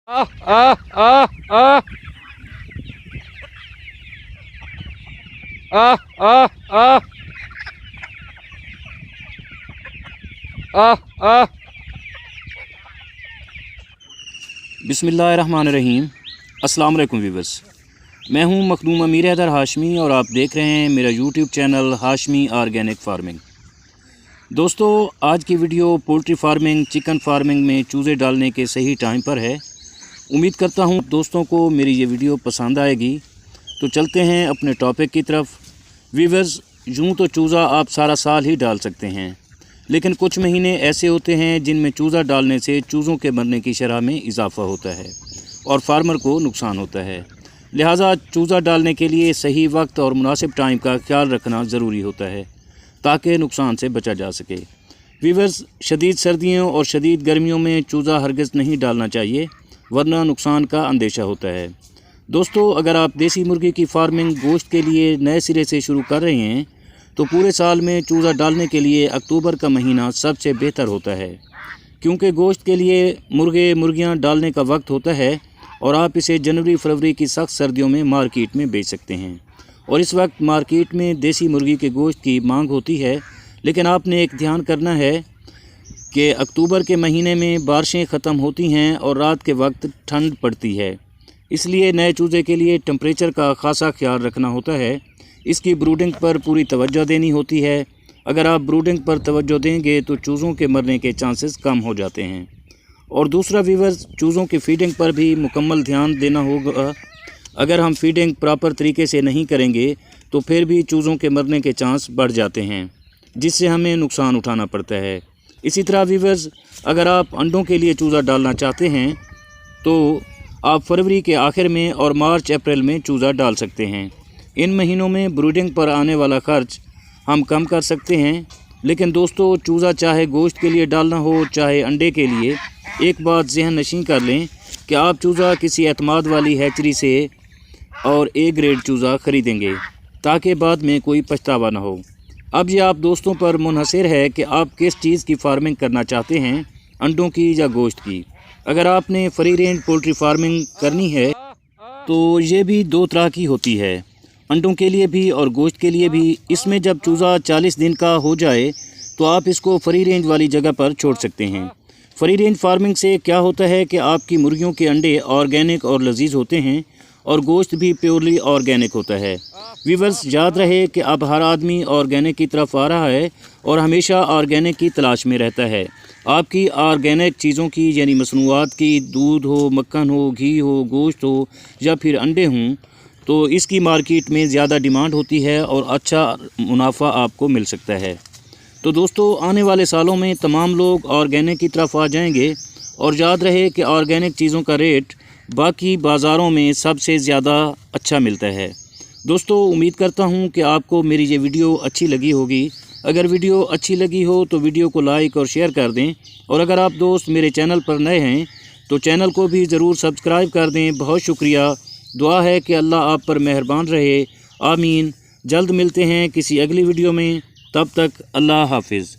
Ah, ah, ah, ah, ah, ah, ah, ah, ah. बिस्मिल्लाहिर्रहमानिर्रहीम। अस्सलाम वालेकुम व्यूवर्स, मैं हूं मखदूम अमीर हैदर हाशमी और आप देख रहे हैं मेरा YouTube channel Hashmi organic farming. दोस्तों, आज की video poultry farming, chicken farming में चूज़े डालने के सही टाइम पर है। उम्मीद करता हूं दोस्तों को मेरी ये वीडियो पसंद आएगी। तो चलते हैं अपने टॉपिक की तरफ। व्यूवर्स, यूँ तो चूज़ा आप सारा साल ही डाल सकते हैं, लेकिन कुछ महीने ऐसे होते हैं जिनमें चूज़ा डालने से चूज़ों के मरने की शरह में इजाफ़ा होता है और फार्मर को नुकसान होता है। लिहाजा चूज़ा डालने के लिए सही वक्त और मुनासिब टाइम का ख्याल रखना ज़रूरी होता है ताकि नुकसान से बचा जा सके। व्यूवर्स, शदीद सर्दियों और शदीद गर्मियों में चूज़ा हरगिज़ नहीं डालना चाहिए, वरना नुकसान का अंदेशा होता है। दोस्तों, अगर आप देसी मुर्गी की फार्मिंग गोश्त के लिए नए सिरे से शुरू कर रहे हैं तो पूरे साल में चूज़ा डालने के लिए अक्टूबर का महीना सबसे बेहतर होता है, क्योंकि गोश्त के लिए मुर्गियां डालने का वक्त होता है और आप इसे जनवरी फरवरी की सख्त सर्दियों में मार्केट में बेच सकते हैं। और इस वक्त मार्केट में देसी मुर्गी के गोश्त की मांग होती है, लेकिन आपने एक ध्यान करना है कि अक्टूबर के महीने में बारिशें ख़त्म होती हैं और रात के वक्त ठंड पड़ती है। इसलिए नए चूज़े के लिए टेम्परेचर का ख़ासा ख्याल रखना होता है। इसकी ब्रूडिंग पर पूरी तवज्जो देनी होती है। अगर आप ब्रूडिंग पर तवज्जो देंगे तो चूज़ों के मरने के चांसेस कम हो जाते हैं। और दूसरा व्यूवर्स, चूज़ों की फीडिंग पर भी मुकम्मल ध्यान देना होगा। अगर हम फीडिंग प्रॉपर तरीके से नहीं करेंगे तो फिर भी चूज़ों के मरने के चांस बढ़ जाते हैं, जिससे हमें नुकसान उठाना पड़ता है। इसी तरह व्यूवर्स, अगर आप अंडों के लिए चूज़ा डालना चाहते हैं तो आप फरवरी के आखिर में और मार्च अप्रैल में चूज़ा डाल सकते हैं। इन महीनों में ब्रूडिंग पर आने वाला ख़र्च हम कम कर सकते हैं। लेकिन दोस्तों, चूज़ा चाहे गोश्त के लिए डालना हो चाहे अंडे के लिए, एक बात ज़हन नशीं कर लें कि आप चूज़ा किसी एतमाद वाली हैचरी से और ए ग्रेड चूज़ा ख़रीदेंगे ताकि बाद में कोई पछतावा ना हो। अब ये आप दोस्तों पर मुनहसर है कि आप किस चीज़ की फार्मिंग करना चाहते हैं, अंडों की या गोश्त की। अगर आपने फ्री रेंज पोल्ट्री फार्मिंग करनी है तो ये भी दो तरह की होती है, अंडों के लिए भी और गोश्त के लिए भी। इसमें जब चूज़ा 40 दिन का हो जाए तो आप इसको फ्री रेंज वाली जगह पर छोड़ सकते हैं। फ्री रेंज फार्मिंग से क्या होता है कि आपकी मुर्गियों के अंडे ऑर्गेनिक और लजीज होते हैं और गोश्त भी प्योरली ऑर्गेनिक होता है। व्यूवर्स, याद रहे कि अब हर आदमी ऑर्गेनिक की तरफ आ रहा है और हमेशा ऑर्गेनिक की तलाश में रहता है। आपकी ऑर्गेनिक चीज़ों की यानी मसनूआत की, दूध हो, मक्खन हो, घी हो, गोश्त हो या फिर अंडे हों, तो इसकी मार्केट में ज़्यादा डिमांड होती है और अच्छा मुनाफा आपको मिल सकता है। तो दोस्तों, आने वाले सालों में तमाम लोग ऑर्गेनिक की तरफ आ जाएंगे। और याद रहे कि ऑर्गेनिक चीज़ों का रेट बाकी बाज़ारों में सबसे ज़्यादा अच्छा मिलता है। दोस्तों, उम्मीद करता हूं कि आपको मेरी ये वीडियो अच्छी लगी होगी। अगर वीडियो अच्छी लगी हो तो वीडियो को लाइक और शेयर कर दें, और अगर आप दोस्त मेरे चैनल पर नए हैं तो चैनल को भी ज़रूर सब्सक्राइब कर दें। बहुत शुक्रिया। दुआ है कि अल्लाह आप पर मेहरबान रहे। आमीन। जल्द मिलते हैं किसी अगली वीडियो में। तब तक अल्लाह हाफिज़।